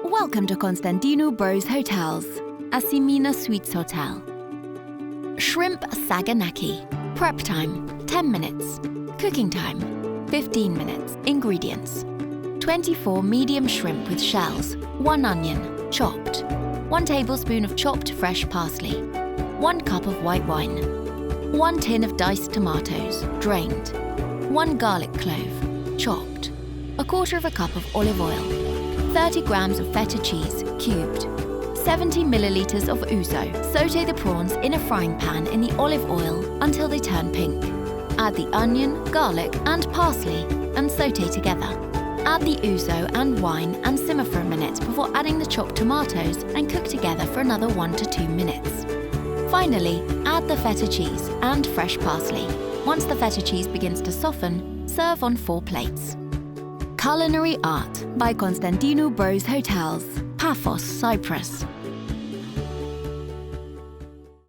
Welcome to Constantino Bros Hotels, Asimina Suites Hotel. Shrimp Saganaki. Prep time, 10 minutes. Cooking time, 15 minutes. Ingredients: 24 medium shrimp with shells, 1 onion, chopped, 1 tablespoon of chopped fresh parsley, 1 cup of white wine, 1 tin of diced tomatoes, drained, 1 garlic clove, chopped, 1/4 cup of olive oil, 30 grams of feta cheese, cubed, 70 milliliters of ouzo. Sauté the prawns in a frying pan in the olive oil until they turn pink. Add the onion, garlic and parsley and sauté together. Add the ouzo and wine and simmer for a minute before adding the chopped tomatoes and cook together for another 1 to 2 minutes. Finally, add the feta cheese and fresh parsley. Once the feta cheese begins to soften, serve on 4 plates. Culinary Art by Constantino Bros Hotels, Paphos, Cyprus.